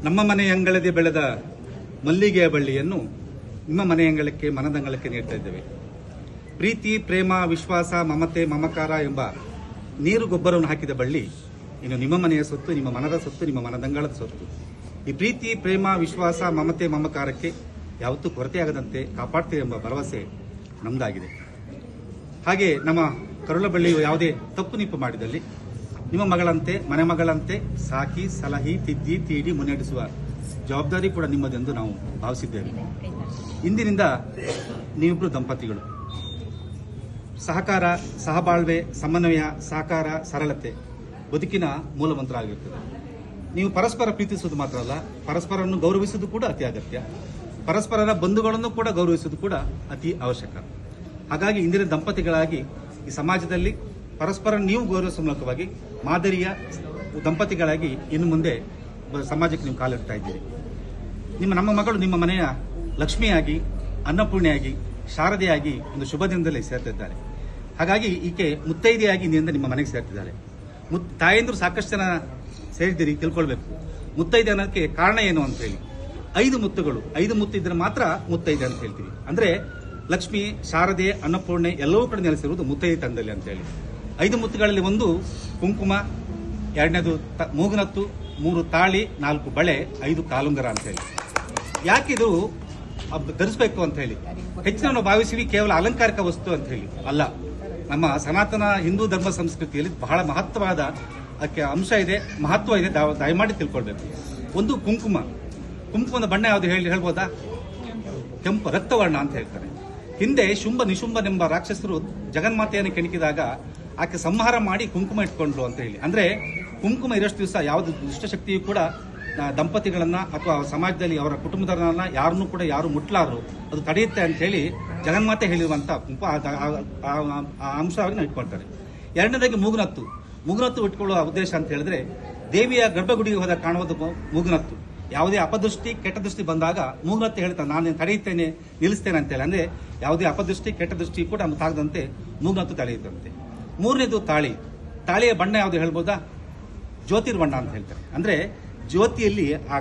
ನಮ್ಮ ಮನೆಯಂಗಳದೆ ಬೆಳೆದ ಮಲ್ಲಿಗೆಯ ಬಳ್ಳಿಯನ್ನು ನಿಮ್ಮ ಮನೆಯಂಗಳಕ್ಕೆ ಮನದಂಗಳಕ್ಕೆ ನೀಡ್ತಾ ಇದ್ದೇವೆ. ಪ್ರೀತಿ, ಪ್ರೇಮ, ವಿಶ್ವಾಸ, ಮಮತೆ, ಮಮಕಾರ ಎಂಬ ನೀರು ಗೊಬ್ಬರವನ್ನು ಹಾಕಿದ ಬಳ್ಳಿ ಇನ್ನು ನಿಮ್ಮ ಮನೆಯ ಸೊತ್ತು, ನಿಮ್ಮ ಮನದ ಸೊತ್ತು, ನಿಮ್ಮ ಮನದಂಗಳದ ಸೊತ್ತು. ಈ ಪ್ರೀತಿ, ಪ್ರೇಮ, ವಿಶ್ವಾಸ, ಮಮತೆ, ಮಮಕಾರಕ್ಕೆ ಯಾವತ್ತೂ ಕೊರತೆಯಾಗದಂತೆ ಕಾಪಾಡ್ತೀವಿ ಎಂಬ ಭರವಸೆ ನಮ್ದಾಗಿದೆ. ಹಾಗೆ ನಮ್ಮ ಕರುಳ ಬಳ್ಳಿಯು ಯಾವುದೇ ತಪ್ಪು ನಿಪ್ಪು ಮಾಡಿದಲ್ಲಿ ನಿಮ್ಮ ಮಗಳಂತೆ, ಮನೆ ಮಗಳಂತೆ ಸಾಕಿ, ಸಲಹಿ, ತಿದ್ದಿ, ತೀಡಿ ಮುನ್ನಡೆಸುವ ಜವಾಬ್ದಾರಿ ಕೂಡ ನಿಮ್ಮದೆಂದು ನಾವು ಭಾವಿಸಿದ್ದೇವೆ. ಇಂದಿನಿಂದ ನೀವಿಬ್ಬರು ದಂಪತಿಗಳು. ಸಹಕಾರ, ಸಹಬಾಳ್ವೆ, ಸಮನ್ವಯ, ಸಹಕಾರ, ಸರಳತೆ ಬದುಕಿನ ಮೂಲಮಂತ್ರ ಆಗಿರುತ್ತದೆ. ನೀವು ಪರಸ್ಪರ ಪ್ರೀತಿಸುವುದು ಮಾತ್ರ ಅಲ್ಲ, ಪರಸ್ಪರವನ್ನು ಗೌರವಿಸುವುದು ಕೂಡ ಅತಿ ಅಗತ್ಯ. ಪರಸ್ಪರರ ಬಂಧುಗಳನ್ನು ಕೂಡ ಗೌರವಿಸುವುದು ಕೂಡ ಅತಿ ಅವಶ್ಯಕ. ಹಾಗಾಗಿ ಇಂದಿನ ದಂಪತಿಗಳಾಗಿ ಈ ಸಮಾಜದಲ್ಲಿ ಪರಸ್ಪರ ನೀವು ಗೌರವಿಸುವ ಮೂಲಕವಾಗಿ ಮಾದರಿಯ ದಂಪತಿಗಳಾಗಿ ಇನ್ನು ಮುಂದೆ ಸಮಾಜಕ್ಕೆ ನೀವು ಕಾಲಿಡ್ತಾ ಇದ್ದೀರಿ. ನಮ್ಮ ಮಗಳು ನಿಮ್ಮ ಮನೆಯ ಲಕ್ಷ್ಮಿಯಾಗಿ, ಅನ್ನಪೂರ್ಣೆಯಾಗಿ, ಶಾರದೆಯಾಗಿ ಒಂದು ಶುಭ ದಿನದಲ್ಲಿ ಸೇರ್ತಿದ್ದಾರೆ. ಹಾಗಾಗಿ ಈಕೆ ಮುತ್ತೈದೆಯಾಗಿ ಇಂದಿನಿಂದ ನಿಮ್ಮ ಮನೆಗೆ ಸೇರ್ತಿದ್ದಾರೆ. ತಾಯಂದ್ರು ಸಾಕಷ್ಟು ಜನ ಸೇರಿದ್ದೀರಿ, ತಿಳ್ಕೊಳ್ಬೇಕು ಮುತ್ತೈದೆ ಅನ್ನೋದಕ್ಕೆ ಕಾರಣ ಏನು ಅಂತ ಹೇಳಿ. 5 ಮುತ್ತುಗಳು, 5 ಮುತ್ತು ಇದ್ರೆ ಮಾತ್ರ ಮುತ್ತೈದೆ ಅಂತ ಹೇಳ್ತೀವಿ. ಅಂದ್ರೆ ಲಕ್ಷ್ಮಿ, ಶಾರದೆ, ಅನ್ನಪೂರ್ಣೆ ಎಲ್ಲವೂ ಕಡೆ ನೆಲೆಸಿರುವುದು ಮುತ್ತೈದೆ ತಂದಲ್ಲಿ ಅಂತ ಹೇಳಿ. 5 ಮುತ್ತುಗಳಲ್ಲಿ ಒಂದು ಕುಂಕುಮ, 2ನೇದು ಮೂಗುನತ್ತು, 3 ತಾಳಿ, 4 ಬಳೆ, 5 ಕಾಲುಂಗರ ಅಂತ ಹೇಳಿ. ಯಾಕಿದು ಧರಿಸಬೇಕು ಅಂತ ಹೇಳಿ ಹೆಚ್ಚಿನ ನಾವು ಭಾವಿಸಿವಿ ಕೇವಲ ಅಲಂಕಾರಿಕ ವಸ್ತು ಅಂತ ಹೇಳಿ ಅಲ್ಲ. ನಮ್ಮ ಸನಾತನ ಹಿಂದೂ ಧರ್ಮ ಸಂಸ್ಕೃತಿಯಲ್ಲಿ ಬಹಳ ಮಹತ್ವವಾದ ಅಂಶ ಇದೆ, ಮಹತ್ವ ಇದೆ. ದಯಮಾಡಿ ತಿಳ್ಕೊಳ್ಬೇಕು. ಒಂದು ಕುಂಕುಮದ ಬಣ್ಣ ಯಾವುದು ಹೇಳ್ಬೋದಾ? ಕೆಂಪು ರಕ್ತವರ್ಣ ಅಂತ ಹೇಳ್ತಾರೆ. ಹಿಂದೆ ಶುಂಭ ನಿಶುಂಭನೆಂಬ ರಾಕ್ಷಸರು ಜಗನ್ಮಾತೆಯನ್ನು ಕೆಣಕಿದಾಗ ಆಕೆ ಸಂಹಾರ ಮಾಡಿ ಕುಂಕುಮ ಇಟ್ಕೊಂಡ್ರು ಅಂತ ಹೇಳಿ. ಅಂದ್ರೆ ಕುಂಕುಮ ಇರೋಷ್ಟು ದಿವಸ ಯಾವುದು ದುಷ್ಟಶಕ್ತಿಯು ಕೂಡ ದಂಪತಿಗಳನ್ನ ಅಥವಾ ಸಮಾಜದಲ್ಲಿ ಅವರ ಕುಟುಂಬದವರನ್ನ ಯಾರನ್ನೂ ಕೂಡ ಯಾರು ಮುಟ್ಲಾರು, ಅದು ತಡೆಯುತ್ತೆ ಅಂತ ಹೇಳಿ ಜಗನ್ಮಾತೆ ಹೇಳಿರುವಂತ ಆ ಅಂಶವಾಗಿ ನಾವು ಇಟ್ಕೊಳ್ತಾರೆ. 2ನೇದಾಗಿ ಮೂಗುನತ್ತು ಇಟ್ಕೊಳ್ಳುವ ಉದ್ದೇಶ ಅಂತ ಹೇಳಿದ್ರೆ ದೇವಿಯ ಗರ್ಭಗುಡಿಗೆ ಹೋದಾಗ ಕಾಣುವುದು ಮೂಗುನತ್ತು. ಯಾವುದೇ ಅಪದೃಷ್ಟಿ, ಕೆಟ್ಟ ದೃಷ್ಟಿ ಬಂದಾಗ ಮೂಗುನತ್ತು ಹೇಳ್ತಾನೆ, ನಾನು ತಡೆಯುತ್ತೇನೆ, ನಿಲ್ಲಿಸ್ತೇನೆ ಅಂತ ಹೇಳಿ. ಅಂದ್ರೆ ಯಾವುದೇ ಅಪದೃಷ್ಟಿ, ಕೆಟ್ಟ ದೃಷ್ಟಿ ಕೂಡ ತಾಗದಂತೆ ಮೂಗುನತ್ತು ತಡೆಯುತ್ತಂತೆ. 3ನೇದು ತಾಳಿಯ ಬಣ್ಣ ಯಾವುದು ಹೇಳ್ಬೋದಾ? ಜ್ಯೋತಿರ್ಬಣ್ಣ ಅಂತ ಹೇಳ್ತಾರೆ. ಅಂದ್ರೆ ಜ್ಯೋತಿಯಲ್ಲಿ ಆ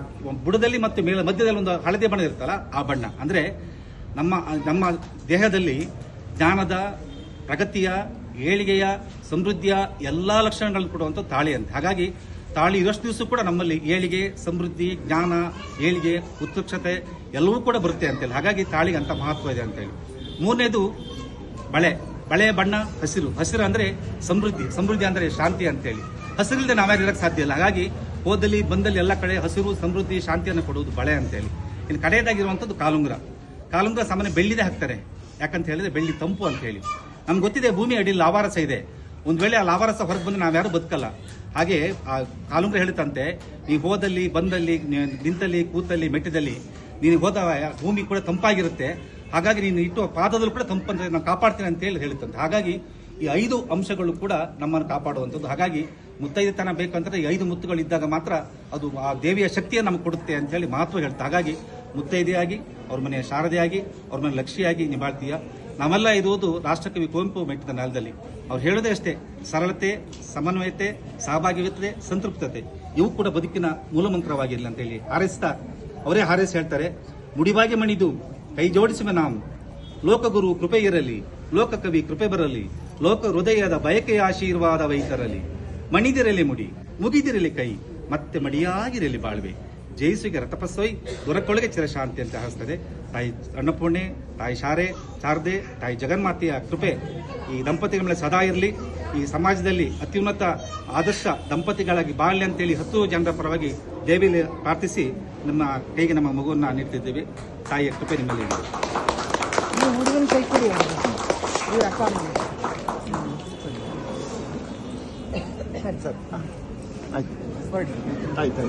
ಬುಡದಲ್ಲಿ ಮತ್ತು ಮಧ್ಯದಲ್ಲಿ ಒಂದು ಹಳದಿ ಬಣ್ಣ ಇರುತ್ತಲ್ಲ, ಆ ಬಣ್ಣ. ಅಂದ್ರೆ ನಮ್ಮ ದೇಹದಲ್ಲಿ ಜ್ಞಾನದ, ಪ್ರಗತಿಯ, ಏಳಿಗೆಯ, ಸಮೃದ್ಧಿಯ ಎಲ್ಲಾ ಲಕ್ಷಣಗಳನ್ನು ಕೊಡುವಂತ ತಾಳಿ ಅಂತ. ಹಾಗಾಗಿ ತಾಳಿ ಇರೋಷ್ಟು ದಿವಸ ಕೂಡ ನಮ್ಮಲ್ಲಿ ಏಳಿಗೆ, ಸಮೃದ್ಧಿ, ಜ್ಞಾನ, ಏಳಿಗೆ, ಉತ್ಕೃಷ್ಟತೆ ಎಲ್ಲವೂ ಕೂಡ ಬರುತ್ತೆ ಅಂತೇಳಿ. ಹಾಗಾಗಿ ತಾಳಿಗೆ ಅಂತ ಮಹತ್ವ ಇದೆ ಅಂತೇಳಿ. 3ನೇದು ಬಳೆಯ ಬಣ್ಣ ಹಸಿರು ಅಂದ್ರೆ ಸಮೃದ್ಧಿ ಅಂದ್ರೆ ಶಾಂತಿ ಅಂತೇಳಿ. ಹಸಿರಿಲ್ಲದೆ ನಾವ್ಯಾರು ಇರಕ್ಕೆ ಸಾಧ್ಯ ಇಲ್ಲ. ಹಾಗಾಗಿ ಹೋದಲ್ಲಿ ಬಂದಲ್ಲಿ ಎಲ್ಲ ಕಡೆ ಹಸಿರು, ಸಮೃದ್ಧಿ, ಶಾಂತಿಯನ್ನು ಕೊಡುವುದು ಬಳೆ ಅಂತೇಳಿ. ಇನ್ನು ಕಡೆಯದಾಗಿರುವಂಥದ್ದು ಕಾಲುಂಗುರ ಸಾಮಾನ್ಯ ಬೆಳ್ಳಿದೆ ಹಾಕ್ತಾರೆ. ಯಾಕಂತ ಹೇಳಿದ್ರೆ ಬೆಳ್ಳಿ ತಂಪು ಅಂತ ಹೇಳಿ. ನಮ್ಗೆ ಗೊತ್ತಿದೆ ಭೂಮಿ ಅಡಿ ಲಾವಾರಸ ಇದೆ. ಒಂದ್ ವೇಳೆ ಆ ಲಾವಾರಸ ಹೊರಗೆ ಬಂದ್ರೆ ನಾವ್ಯಾರು ಬದುಕಲ್ಲ. ಹಾಗೆ ಆ ಕಾಲುಂಗುರ ಹೇಳುತ್ತಂತೆ, ನೀವು ಹೋದಲ್ಲಿ ಬಂದಲ್ಲಿ ನಿಂತಲ್ಲಿ ಕೂತಲ್ಲಿ ಮೆಟ್ಟಿದಲ್ಲಿ ನೀನು ಹೋದ ಭೂಮಿ ಕೂಡ ತಂಪಾಗಿರುತ್ತೆ. ಹಾಗಾಗಿ ನೀನು ಇಟ್ಟು ಪಾದದಲ್ಲೂ ಕೂಡ ತಂಪಂತ ನಾನು ಕಾಪಾಡ್ತೀನಿ ಅಂತ ಹೇಳುತ್ತಂತೆ. ಹಾಗಾಗಿ ಈ 5 ಅಂಶಗಳು ಕೂಡ ನಮ್ಮನ್ನು ಕಾಪಾಡುವಂಥದ್ದು. ಹಾಗಾಗಿ ಮುತ್ತೈದೆತನ ಬೇಕಂದ್ರೆ ಈ 5 ಮುತ್ತುಗಳು ಇದ್ದಾಗ ಮಾತ್ರ ಅದು ಆ ದೇವಿಯ ಶಕ್ತಿಯನ್ನು ನಮಗೆ ಕೊಡುತ್ತೆ ಅಂತ ಹೇಳಿ ಮಹತ್ವ ಹೇಳ್ತಾರೆ. ಹಾಗಾಗಿ ಮುತ್ತೈದೆಯಾಗಿ, ಅವ್ರ ಮನೆಯ ಶಾರದೆಯಾಗಿ, ಅವ್ರ ಮನೆ ಲಕ್ಷ್ಮಿಯಾಗಿ ನಿಭಾಳ್ತೀಯ. ನಾವೆಲ್ಲ ಇರುವುದು ರಾಷ್ಟ್ರಕವಿ ಕುವೆಂಪು ಮೆಟ್ಟಿದ ನೆಲದಲ್ಲಿ. ಅವ್ರು ಹೇಳೋದೇ ಅಷ್ಟೇ, ಸರಳತೆ, ಸಮನ್ವಯತೆ, ಸಹಭಾಗಿತ್ವತೆ, ಸಂತೃಪ್ತತೆ ಇವು ಕೂಡ ಬದುಕಿನ ಮೂಲಮಂತ್ರವಾಗಿರಲಿ ಅಂತ ಹೇಳಿ ಹಾರೈಸ್ತಾ ಅವರೇ ಹಾರೈಸಿ ಹೇಳ್ತಾರೆ. ಮುಡಿವಾಗಿ ಮಣಿದು ಕೈ ಜೋಡಿಸುವ ನಾವು, ಲೋಕಗುರು ಕೃಪೆ ಇರಲಿ, ಲೋಕಕವಿ ಕೃಪೆ ಬರಲಿ, ಲೋಕ ಹೃದಯದ ಬಯಕೆಯ ಆಶೀರ್ವಾದವೈತರಲಿ. ಮಣಿದಿರಲಿ ಮುಡಿ, ಮುಗಿದಿರಲಿ ಕೈ, ಮತ್ತೆ ಮಡಿಯಾಗಿರಲಿ ಬಾಳ್ವೆ. ಜಯಿಸುಗೆ ರಥಪಸ್ಸೊಯ್ ದೊರಕೊಳಗೆ ಚಿರಶಾಂತಿ ಅಂತ ಹಾರಿಸ್ತದೆ. ತಾಯಿ ಅನ್ನಪೂರ್ಣೆ, ತಾಯಿ ಶಾರದೆ, ತಾಯಿ ಜಗನ್ಮಾತೆಯ ಕೃಪೆ ಈ ದಂಪತಿಗಳ ಮೇಲೆ ಸದಾ ಇರಲಿ. ಈ ಸಮಾಜದಲ್ಲಿ ಅತ್ಯುನ್ನತ ಆದರ್ಶ ದಂಪತಿಗಳಾಗಿ ಬಾಳ್ಲಿ ಅಂತೇಳಿ 10 ಜನರ ಪರವಾಗಿ ದೇವಿಯಲ್ಲಿ ಪ್ರಾರ್ಥಿಸಿ ನಮ್ಮ ಕೈಗೆ ನಮ್ಮ ಮಗುವನ್ನ ನೀಡ್ತಿದ್ದೇವೆ. ತಾಯಿಯ ಕೃಪೆ ನಿಮ್ಮಲ್ಲಿ ಇದೆ. ಆಯ್ತು.